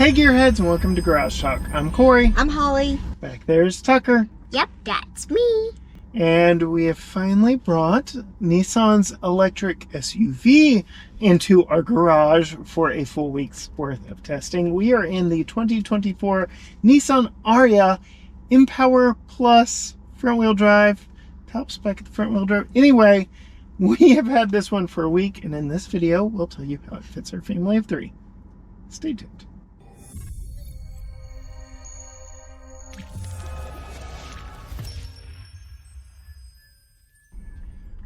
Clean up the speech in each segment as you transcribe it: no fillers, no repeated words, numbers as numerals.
Hey Gearheads, and welcome to Garage Talk. I'm Corey. I'm Holly. Back there's Tucker. Yep, that's me. And we have finally brought Nissan's electric SUV into our garage for a full week's worth of testing. We are in the 2024 Nissan Ariya InPower Plus front-wheel drive. Top spec at the front-wheel drive. Anyway, we have had this one for a week, and in this video, we'll tell you how it fits our family of three. Stay tuned.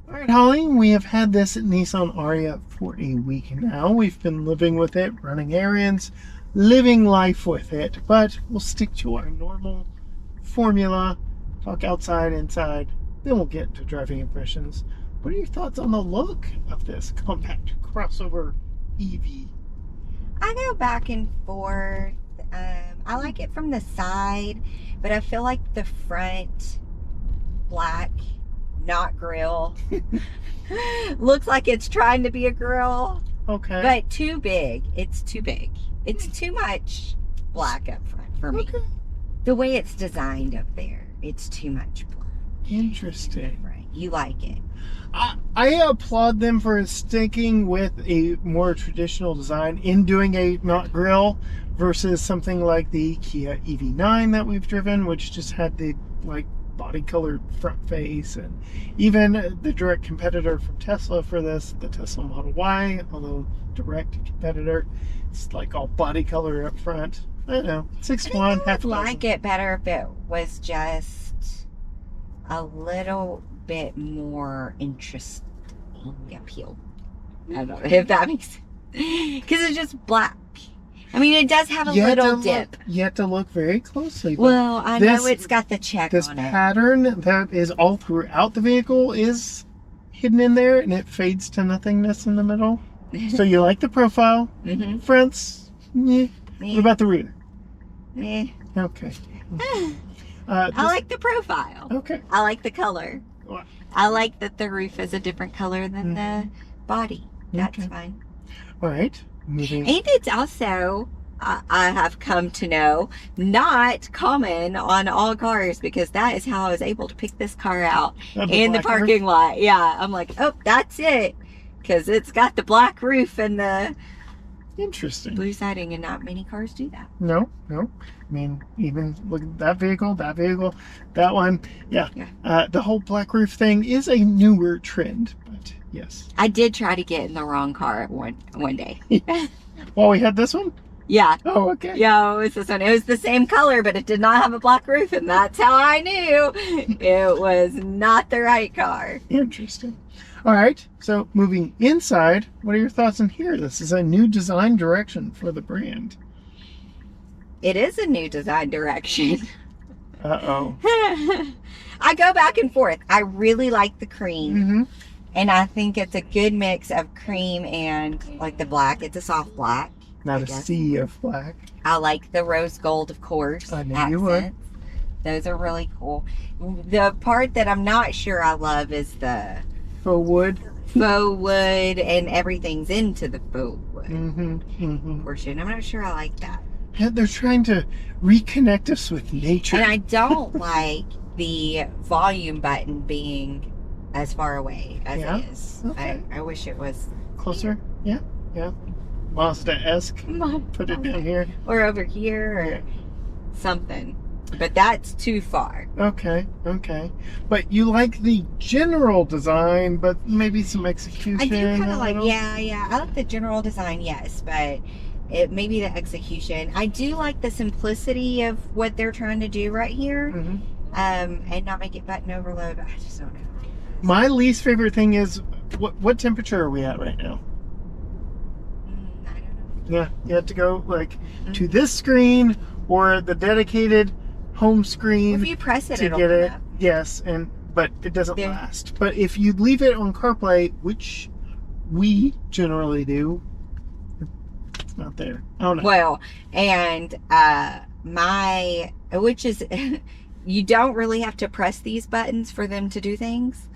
Alright, Holly, we have had this Nissan Ariya for a week now. We've been living with it, running errands, living life with it, but we'll stick to our normal formula, talk outside, inside, then we'll get into driving impressions. What are your thoughts on the look of this compact crossover EV? I go back and forth. I like it from the side, but I feel like the front black, not grill, looks like it's trying to be a grill. Okay. But too big. It's too big. It's too much black up front for me. Okay. The way it's designed up there, it's too much black. Interesting. Right. You like it. I applaud them for sticking with a more traditional design in doing a not grill versus something like the Kia EV9 that we've driven, which just had the like body colored front face, and even the direct competitor from Tesla for this, the Tesla Model Y, although direct competitor, it's like all body color up front. I don't know, 6'1", half a like it better if it was just a little bit more interesting appeal. I don't know if that makes sense. Because it's just black. I mean, it does have a little dip. You have to look very closely. Well, I know it's got the check on it. This pattern that is all throughout the vehicle is hidden in there, and it fades to nothingness in the middle. So you like the profile. Mm-hmm. Fronts, yeah. What about the rear? Eh. Okay. I like the profile. Okay. I like the color. What? I like that the roof is a different color than the body. That's fine. All right. Moving. And it's also, I have come to know, not common on all cars, because that is how I was able to pick this car out in the parking lot. Yeah, I'm like, oh, that's it. Because it's got the black roof and the interesting blue siding, and not many cars do that. No. I mean, even look at that vehicle, that one. Yeah. The whole black roof thing is a newer trend, but yes. I did try to get in the wrong car one day. Well, we had this one? Yeah. Oh, okay. Yeah, it was this one. It was the same color, but it did not have a black roof, and that's how I knew it was not the right car. Interesting. All right, so moving inside, what are your thoughts on here? This is a new design direction for the brand. It is a new design direction. Uh-oh. I go back and forth. I really like the cream. Mm-hmm. And I think it's a good mix of cream and like the black. It's a soft black. Not a sea of black. I like the rose gold, of course. I knew you would. Those are really cool. The part that I'm not sure I love is the faux wood. Faux wood, and everything's into the faux wood portion. I'm not sure I like that. Yeah, they're trying to reconnect us with nature. And I don't like the volume button being as far away as it is. Okay. I wish it was closer. Yeah. Mazda-esque. Put it down here. Or over here or something. But that's too far. Okay. But you like the general design, but maybe some execution. I do kind of like, yeah. I like the general design, yes, but maybe the execution. I do like the simplicity of what they're trying to do right here, and not make it button overload. I just don't know. My least favorite thing is, what temperature are we at right now? I don't know. Yeah, you have to go like to this screen or the dedicated home screen. Well, if you press it, it'll get it. Up. Yes, but it doesn't last. But if you leave it on CarPlay, which we generally do, it's not there. Oh no. Well, and which is you don't really have to press these buttons for them to do things.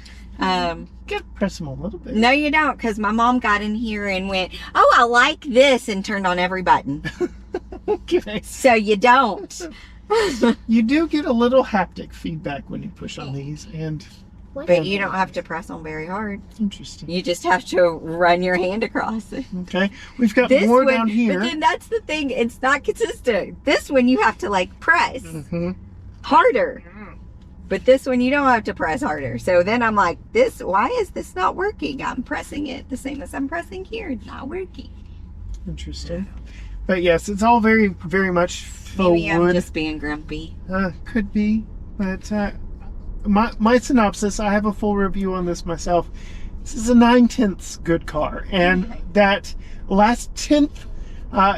Press them a little bit. No, you don't, because my mom got in here and went, oh, I like this, and turned on every button. Okay. So you don't. You do get a little haptic feedback when you push on these, and But you don't have to press them very hard. interesting. You just have to run your hand across it. Okay, we've got This more one, down here. but then that's the thing. It's not consistent. This one you have to like press Mhm. harder. But this one you don't have to press harder. So then I'm like, why is this not working? I'm pressing it the same as I'm pressing here. It's not working. Interesting. But yes, it's all very, very much faux Maybe I'm wood. just being grumpy. Could be, but my synopsis, I have a full review on this myself. This is a 9/10 good car, and that last tenth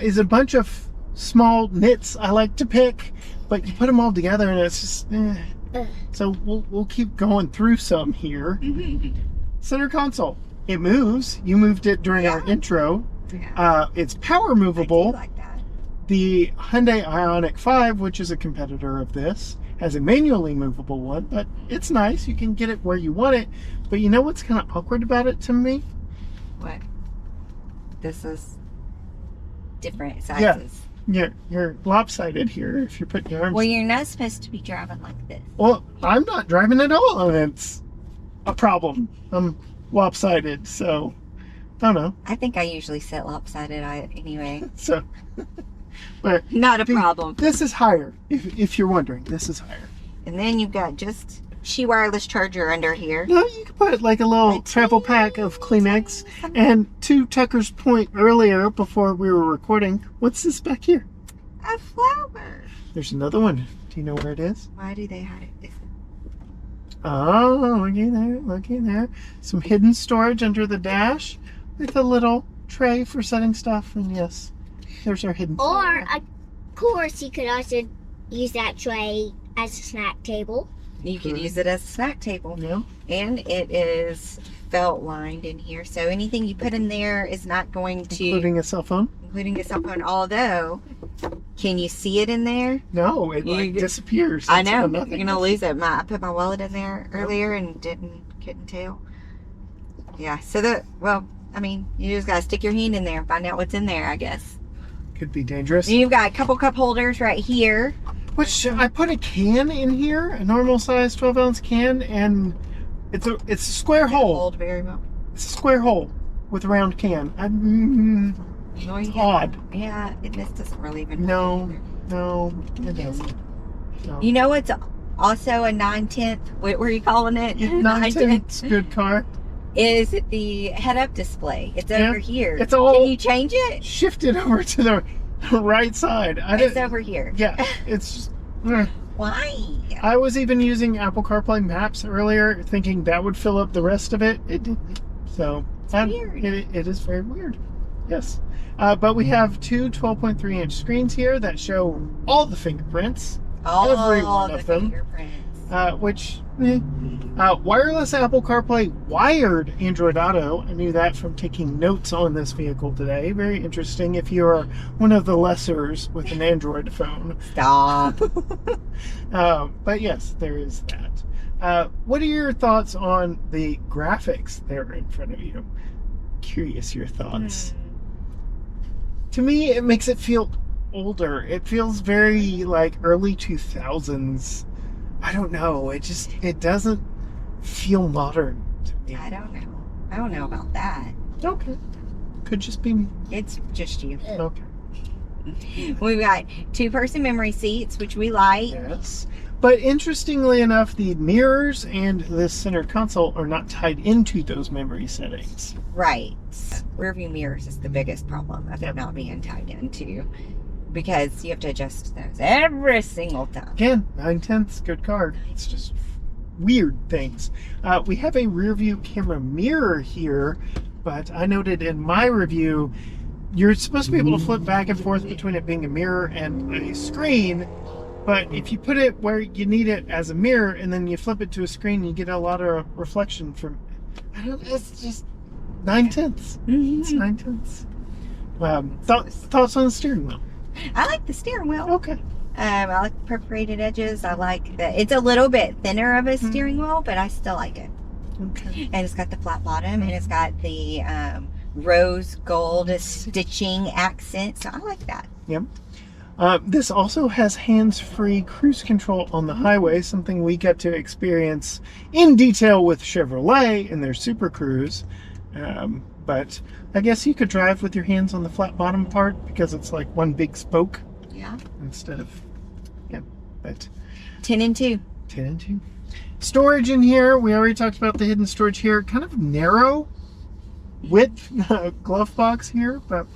is a bunch of small nits I like to pick, but you put them all together and it's just so we'll keep going through some here. Center console, it moves. You moved it during our intro. Yeah. It's power I do movable. like that. The Hyundai Ioniq 5, which is a competitor of this, has a manually movable one, but it's nice. You can get it where you want it. But you know what's kind of awkward about it to me? What? This is different sizes. You're lopsided here if you're putting your arms. Well, you're not supposed to be driving like this. Well, I'm not driving at all, and it's a problem. I'm lopsided, so I don't know. I think I usually sit lopsided anyway. So, but Not a problem. this is higher. If you're wondering, this is higher. And then you've got just Qi wireless charger under here. No, you can put like a little travel pack of Kleenex. And to Tucker's point earlier before we were recording, what's this back here? A flower. There's another one. Do you know where it is? Why do they hide it? Oh, looky there. Some hidden storage under the dash with a little tray for setting stuff. And yes, there's our hidden Or, of course, you could also use that tray as a snack table. You could use it as a snack table. Yeah. And it is felt lined in here. So anything you put in there is not going to... Including a cell phone? Including a cell phone. Although, can you see it in there? No, it like disappears. I It's know. a You're nothing. going to lose it. I put my wallet in there earlier and couldn't tell. Yeah. So I mean, you just got to stick your hand in there and find out what's in there, I guess. Could be dangerous. And you've got a couple cup holders right here. Which I put a can in here, a normal size 12-ounce can, and it's a square hole. Hold very well. It's a square hole with a round can. No, It's odd. Yeah, this doesn't really even. No, it doesn't. No. You know what's also a 9/10? What were you calling it? 9/10 good car. Is the head-up display? It's Yeah, over here. it's all- Can you change it? Shifted over to the right side. It's over here. Yeah, it's. Why? I was even using Apple CarPlay Maps earlier, thinking that would fill up the rest of it. It didn't. So weird. It is very weird. Yes. But we have two 12.3-inch screens here that show all the fingerprints. Every one the of them. fingerprints. Wireless Apple CarPlay, wired Android Auto. I knew that from taking notes on this vehicle today. Very interesting if you are one of the lessers with an Android phone. Stop. But yes, there is that. What are your thoughts on the graphics there in front of you? Curious your thoughts. To me, it makes it feel older. It feels very like early 2000s. I don't know. It doesn't feel modern to me. I don't know. I don't know about that. Okay. Could just be me. It's just you. Okay. We've got 2-person memory seats, which we like. Yes. But interestingly enough, the mirrors and this center console are not tied into those memory settings. Right. Rearview mirrors is the biggest problem of it not being tied into, because you have to adjust those every single time. Again, 9/10, good car. It's just weird things. We have a rear view camera mirror here, but I noted in my review, you're supposed to be able to flip back and forth between it being a mirror and a screen. But if you put it where you need it as a mirror and then you flip it to a screen, you get a lot of reflection from. I don't know. It's just 9/10. It's 9/10. Thoughts on the steering wheel? I like the steering wheel. Okay. I like the perforated edges. I like that it's a little bit thinner of a steering wheel, but I still like it. Okay. And it's got the flat bottom, and it's got the rose gold stitching accent. So I like that. Yep. This also has hands-free cruise control on the highway, something we got to experience in detail with Chevrolet in their Super Cruise. But I guess you could drive with your hands on the flat bottom part because it's like one big spoke. Yeah. Instead of, yeah, but 10 and 2. 10 and 2. Storage in here, we already talked about the hidden storage here. Kind of narrow width glove box here, but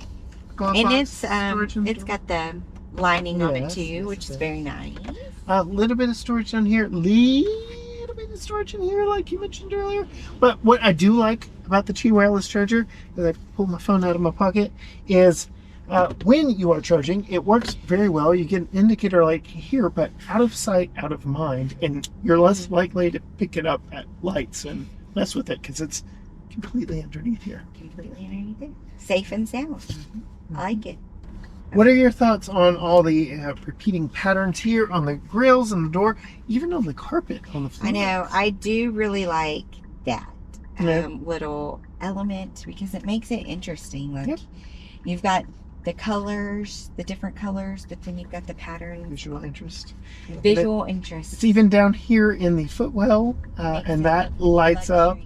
glove And box it's got the lining on it too, which is very nice. A little bit of storage down here, little bit of storage in here, like you mentioned earlier. But what I do like about the Qi wireless charger, as I pull my phone out of my pocket, is when you are charging, it works very well. You get an indicator light here, but out of sight, out of mind, and you're less likely to pick it up at lights and mess with it because it's completely underneath here. Completely underneath it. Safe and sound. I like it. What are your thoughts on all the repeating patterns here on the grills and the door, even on the carpet on the floor? I know. I do really like that Yeah. little element because it makes it interesting. Like Yep. you've got the colors, the different colors, but then you've got the patterns. Visual interest. Visual interest. It's even down here in the footwell, and that lights up.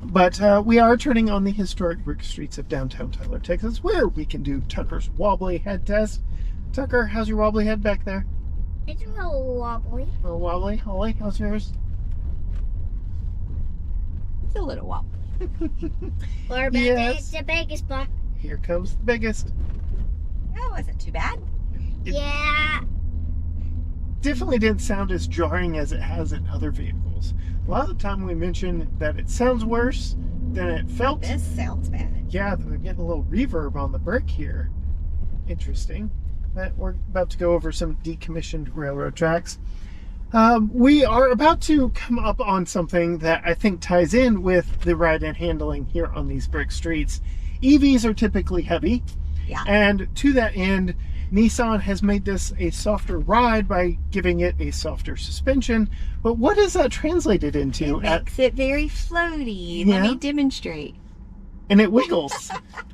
But we are turning on the historic brick streets of downtown Tyler, Texas, where we can do Tucker's wobbly head test. Tucker, how's your wobbly head back there? It's a little wobbly. A little wobbly. Holly, how's yours? It's a little wobbly. Or about Yes. the biggest one. Here comes the biggest. That wasn't too bad. Yeah. Definitely didn't sound as jarring as it has in other vehicles. A lot of the time we mention that it sounds worse than it felt. This sounds bad. Yeah, we're getting a little reverb on the brick here. Interesting. But we're about to go over some decommissioned railroad tracks. We are about to come up on something that I think ties in with the ride and handling here on these brick streets. EVs are typically heavy. Yeah. And to that end, Nissan has made this a softer ride by giving it a softer suspension. But what is that translated into? It makes it very floaty. Yeah. Let me demonstrate. And it wiggles.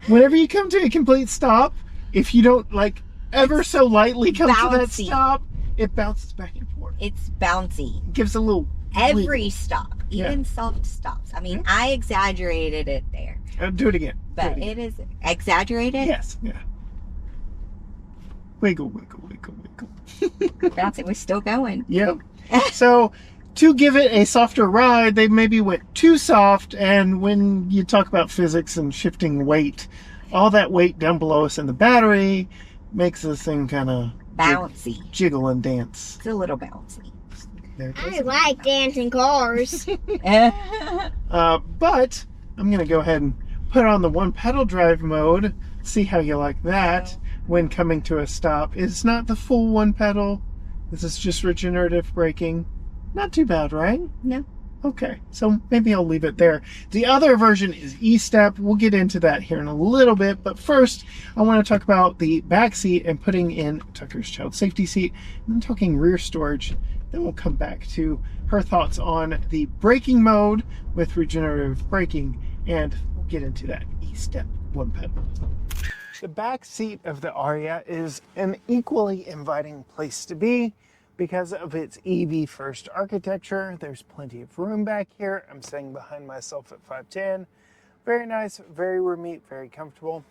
Whenever you come to a complete stop, if you don't like ever so lightly come to that bouncy. stop, it bounces back and forth. It's bouncy. It gives a little Every wiggle. stop, Yeah. even soft stops. I mean, I exaggerated it there, Do it again. but Do it again. it is exaggerated. Yes, yeah. Wiggle, wiggle, wiggle, wiggle. Bouncing. We're still going. Yep. So to give it a softer ride, they maybe went too soft. And when you talk about physics and shifting weight, all that weight down below us in the battery makes this thing kind of Bouncy. jiggle and dance. It's a little bouncy. There it I goes. like dancing cars. But I'm going to go ahead and put on the one pedal drive mode. See how you like that when coming to a stop. It's not the full one pedal. This is just regenerative braking. Not too bad, right? No. Okay, so maybe I'll leave it there. The other version is E-Step. We'll get into that here in a little bit, but first I want to talk about the back seat and putting in Tucker's child safety seat, and then talking rear storage. Then we'll come back to her thoughts on the braking mode with regenerative braking, and we'll get into that E-Step one pedal. The back seat of the Ariya is an equally inviting place to be because of its EV first architecture. There's plenty of room back here. I'm sitting behind myself at 5'10". Very nice, very roomy, very comfortable.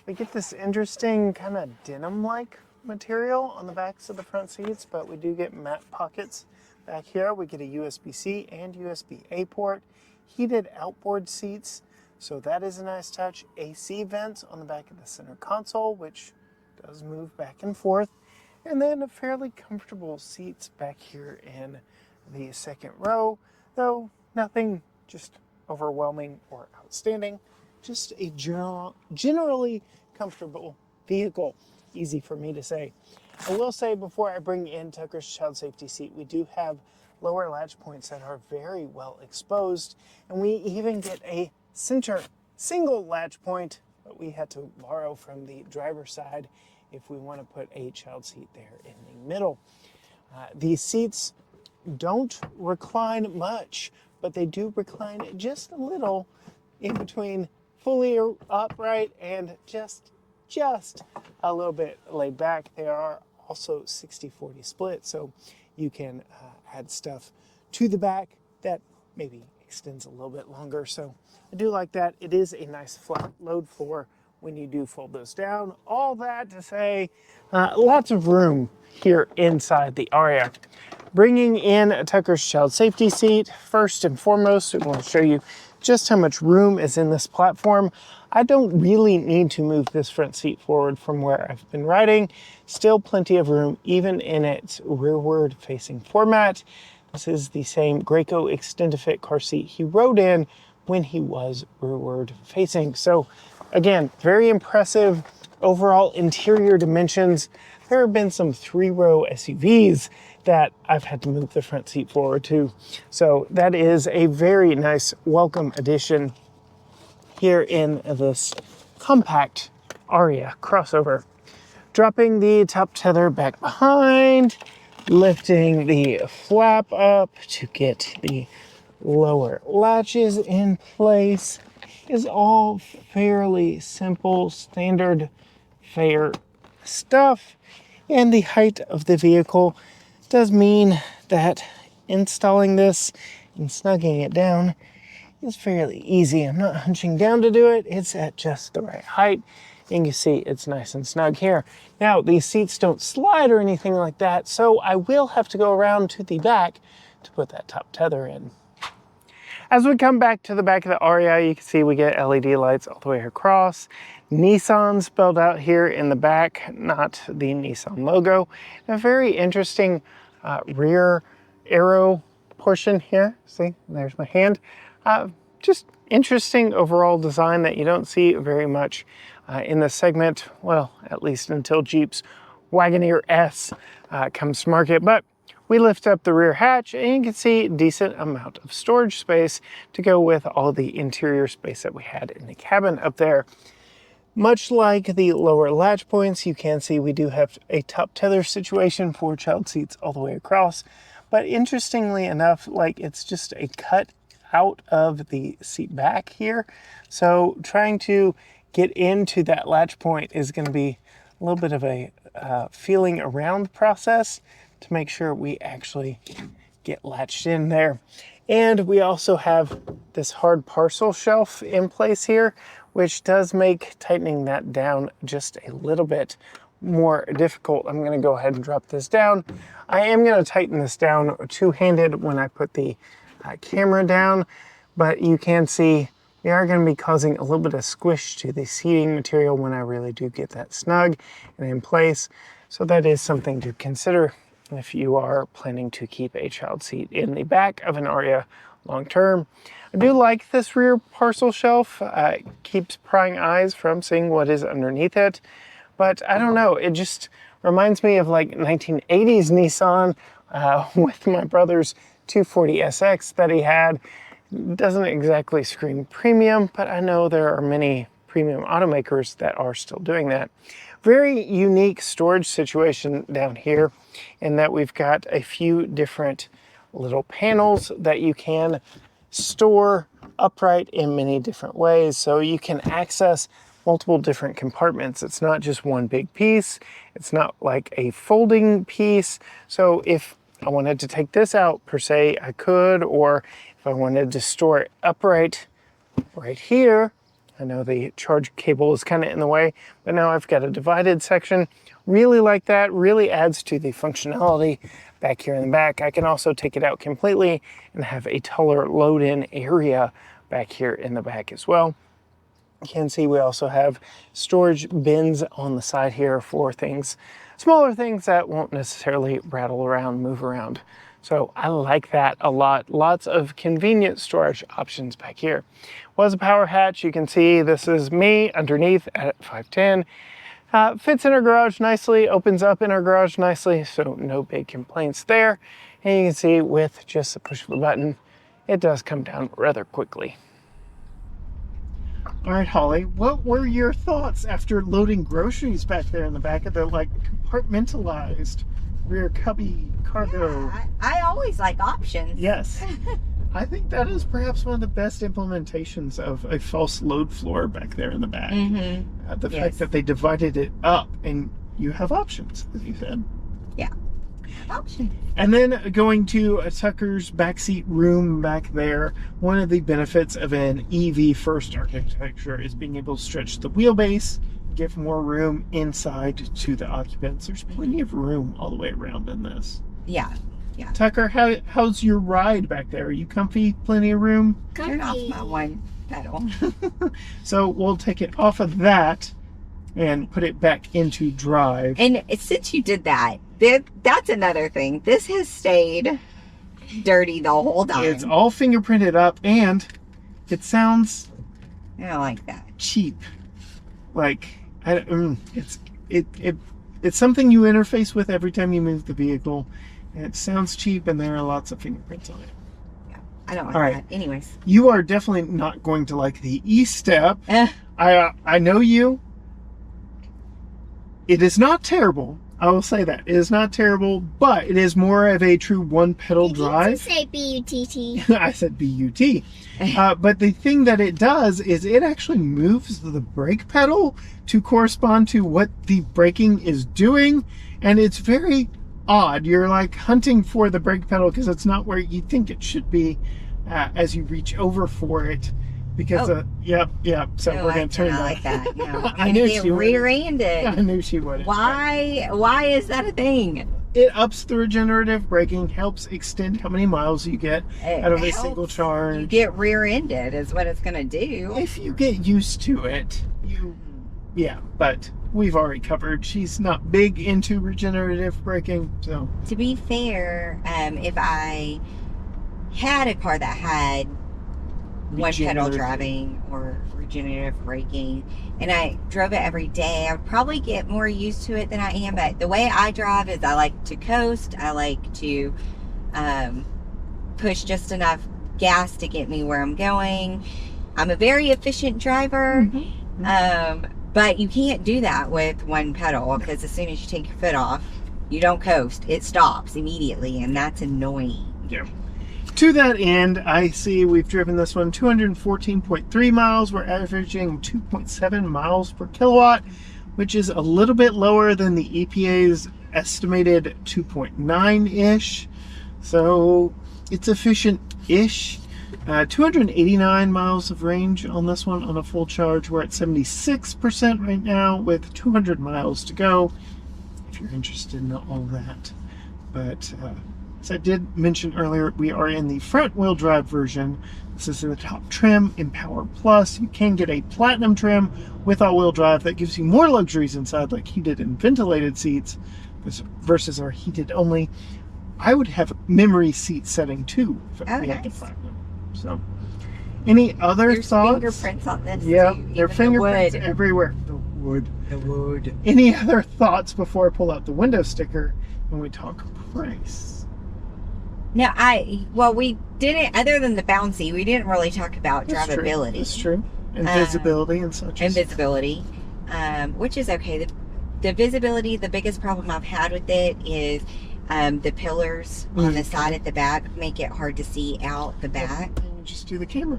We get this interesting kind of denim-like material on the backs of the front seats, but we do get matte pockets back here. We get a USB-C and USB-A port, heated outboard seats, so that is a nice touch. AC vents on the back of the center console, which does move back and forth. And then fairly comfortable seats back here in the second row, though nothing just overwhelming or outstanding. Just a generally comfortable vehicle. Easy for me to say. I will say before I bring in Tucker's child safety seat, we do have lower latch points that are very well exposed, and we even get a center single latch point, but we had to borrow from the driver's side if we want to put a child seat there in the middle. These seats don't recline much, but they do recline just a little in between fully upright and just a little bit laid back. They are also 60/40 split, so you can add stuff to the back that maybe extends a little bit longer. So I do like that. It is a nice flat load floor when you do fold those down. All that to say, lots of room here inside the Ariya. Bringing in Tucker's child safety seat, first and foremost, I want to show you just how much room is in this platform. I don't really need to move this front seat forward from where I've been riding. Still plenty of room, even in its rearward facing format. This is the same Graco Extend-to-Fit car seat he rode in when he was rearward facing. So again, very impressive overall interior dimensions. There have been some 3-row SUVs that I've had to move the front seat forward to. So that is a very nice welcome addition here in this compact Ariya crossover. Dropping the top tether back behind, lifting the flap up to get the lower latches in place is all fairly simple, standard fare stuff. And the height of the vehicle does mean that installing this and snugging it down is fairly easy. I'm not hunching down to do it. It's at just the right height. And you see it's nice and snug here. Now, these seats don't slide or anything like that, so I will have to go around to the back to put that top tether in. As we come back to the back of the Ariya, you can see we get LED lights all the way across. Nissan spelled out here in the back, not the Nissan logo. And a very interesting rear Aero portion here. See, there's my hand. Just interesting overall design that you don't see very much in this segment, well, at least until Jeep's Wagoneer S comes to market. But we lift up the rear hatch and you can see a decent amount of storage space to go with all the interior space that we had in the cabin up there. Much like the lower latch points, you can see we do have a top tether situation for child seats all the way across. But interestingly enough, like it's just a cut out of the seat back here. So trying to get into that latch point is going to be a little bit of a feeling around process to make sure we actually get latched in there. And we also have this hard parcel shelf in place here, which does make tightening that down just a little bit more difficult. I'm going to go ahead and drop this down. I am going to tighten this down two-handed when I put the camera down, but you can see we are going to be causing a little bit of squish to the seating material when I really do get that snug and in place. So that is something to consider if you are planning to keep a child seat in the back of an Ariya long term. I do like this rear parcel shelf. It keeps prying eyes from seeing what is underneath it. But I don't know, it just reminds me of like 1980s Nissan with my brother's 240SX that he had. Doesn't exactly scream premium, but I know there are many premium automakers that are still doing that. Very unique storage situation down here in that we've got a few different little panels that you can store upright in many different ways. So you can access multiple different compartments. It's not just one big piece. It's not like a folding piece. So if I wanted to take this out per se, I could, or if I wanted to store it upright right here, I know the charge cable is kind of in the way, but now I've got a divided section. Really like that, really adds to the functionality back here in the back. I can also take it out completely and have a taller load-in area back here in the back as well. You can see we also have storage bins on the side here for things, smaller things that won't necessarily rattle around, move around. So I like that a lot. Lots of convenient storage options back here. Was a power hatch. You can see this is me underneath at 5'10". Fits in our garage nicely, opens up in our garage nicely, so no big complaints there. And you can see with just the push of a button, it does come down rather quickly. All right, Holly, what were your thoughts after loading groceries back there in the back of the like compartmentalized rear cubby cargo? Yeah, I always like options. Yes. I think that is perhaps one of the best implementations of a false load floor back there in the back. The fact that they divided it up and you have options, as you said. Option. And then going to Tucker's backseat room back there, one of the benefits of an EV first architecture is being able to stretch the wheelbase, give more room inside to the occupants. There's plenty of room all the way around in this. Yeah. Tucker, how's your ride back there? Are you comfy? Plenty of room? Turn off my one pedal. So we'll take it off of that and put it back into drive. And since you did that, that's another thing. This has stayed dirty the whole time. It's all fingerprinted up, and it sounds I don't like that. cheap. Like it's something you interface with every time you move the vehicle. And it sounds cheap, and there are lots of fingerprints on it. I don't like All that. right. Anyways. You are definitely not going to like the E-step. I know you. It is not terrible. I will say that. It is not terrible, but it is more of a true one-pedal Did drive. you say B-U-T-T? I said B-U-T. But the thing that it does is it actually moves the brake pedal to correspond to what the braking is doing. And it's very odd. You're like hunting for the brake pedal because it's not where you think it should be as you reach over for it. Because, so we're going to turn that. I like that. No, I knew she would. Rear-ended. I knew she would. Why is that a thing? It ups the regenerative braking, helps extend how many miles you get out of a single charge. You get rear-ended is what it's going to do. If you get used to it, but we've already covered. She's not big into regenerative braking, so. To be fair, if I had a car that had one pedal driving or regenerative braking and I drove it every day, I would probably get more used to it than I am. But the way I drive is I like to coast. I like to push just enough gas to get me where I'm going. I'm a very efficient driver. But you can't do that with one pedal because as soon as you take your foot off, you don't coast. It stops immediately, and that's annoying. Yeah. To that end, I see we've driven this one 214.3 miles. We're averaging 2.7 miles per kilowatt, which is a little bit lower than the EPA's estimated 2.9-ish. So it's efficient-ish. 289 miles of range on this one on a full charge. We're at 76% right now with 200 miles to go, if you're interested in all that. But as I did mention earlier, we are in the front wheel drive version. This is the top trim, Empower Plus. You can get a platinum trim with all-wheel drive that gives you more luxuries inside, like heated and ventilated seats versus our heated only. I would have memory seat setting too if we had the platinum. So, any other There's thoughts? fingerprints on this Yeah, too. there are fingerprints everywhere. The wood. Any other thoughts before I pull out the window sticker when we talk price? No, we didn't, other than the bouncy, we didn't really talk about drivability. That's true. And visibility and such. And visibility, which is okay. The visibility, the biggest problem I've had with it is the pillars on the side at the back make it hard to see out the back. You just do the camera.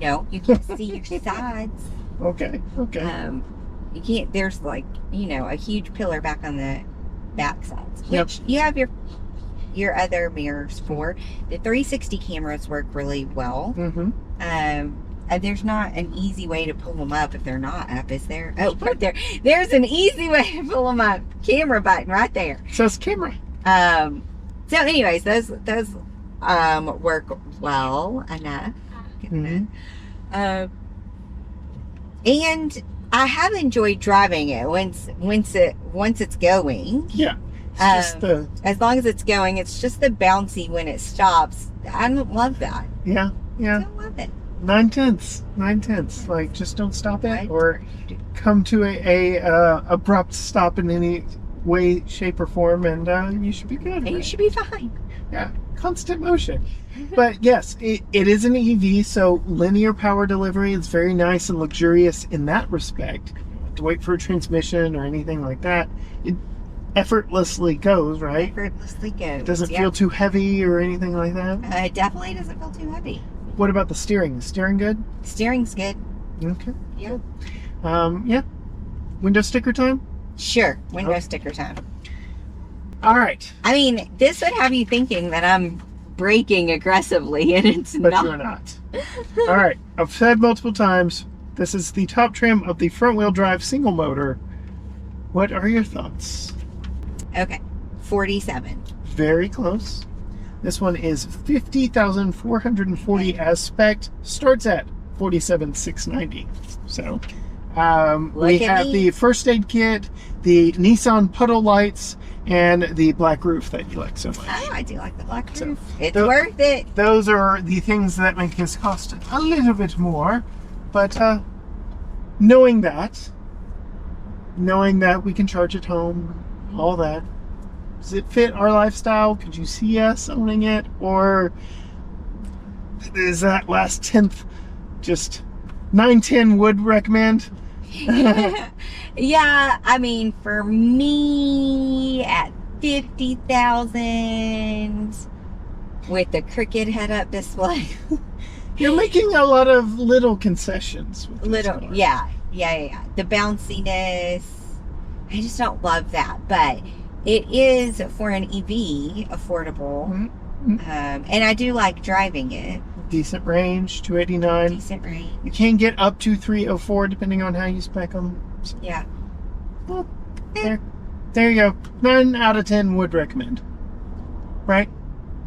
No, you can't see your sides. Okay. You can't, there's like, a huge pillar back on the back sides, Yep. which you have your other mirrors for. The 360 cameras work really well. There's not an easy way to pull them up if they're not up, is there? Oh, right there. There's an easy way to pull them up. Camera button right there. It says camera. So anyways, those work well enough. And I have enjoyed driving it once it's going. Yeah. It's just as long as it's going, it's just the bouncy when it stops. I don't love that. Yeah. I don't love it. 9/10. Like, just don't stop it or come to a abrupt stop in any way, shape, or form, and you should be good. And you should be fine. Yeah, constant motion. But yes, it is an EV, so linear power delivery is very nice and luxurious in that respect. You don't have to wait for a transmission or anything like that. It effortlessly goes, right? Effortlessly goes. It doesn't feel too heavy or anything like that. It definitely doesn't feel too heavy. What about the steering? Is steering good? Steering's good. Okay. Yeah. Yeah. Window sticker time? Sure. Window sticker time. All right. I mean, this would have you thinking that I'm braking aggressively, and it's But not. you're not. All right. I've said multiple times, this is the top trim of the front-wheel drive single motor. What are your thoughts? Okay, 47. Very close. This one is 50,440 as spec. Starts at 47,690. So we Look at have me. the first aid kit, the Nissan puddle lights, and the black roof that you like so much. Oh, I do like the black So, roof. It's the- worth it. Those are the things that make this cost a little bit more. But knowing that we can charge at home, all that, does it fit our lifestyle? Could you see us owning it? Or is that last tenth just 910 would recommend? Yeah, I mean, for me, at 50,000 with the crooked head-up display. You're making a lot of little concessions with this Little, car. yeah. The bounciness, I just don't love that. But it is, for an EV, affordable. Mhm. And I do like driving it. Decent range, 289. Decent range. You can get up to 304 depending on how you spec them. So, Yeah. well, there you go. 9 out of 10 would recommend. Right?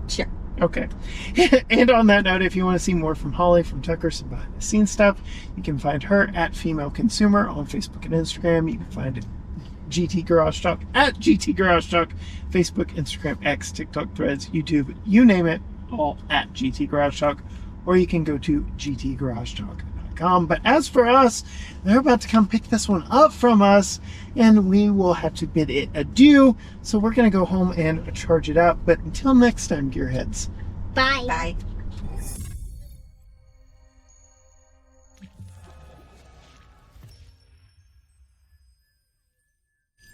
Sure. Okay. And on that note, if you want to see more from Holly from Tucker, some behind the scenes stuff, you can find her at Female Consumer on Facebook and Instagram. You can find GT Garage Talk at GT Garage Talk, Facebook, Instagram, X, TikTok, Threads, YouTube, you name it, all at GT Garage Talk. Or you can go to gtgaragetalk.com. But as for us, they're about to come pick this one up from us, and we will have to bid it adieu. So we're going to go home and charge it up. But until next time, gearheads. Bye. Bye.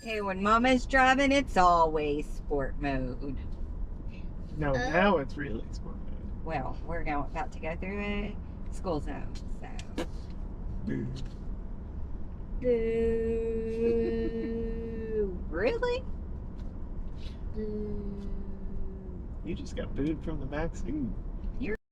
Hey, when Mama's driving, it's always sport mode. No, now it's really smart. Well, we're now about to go through a school zone, so. Boo. Boo. Really? Boo. You just got booed from the back seat.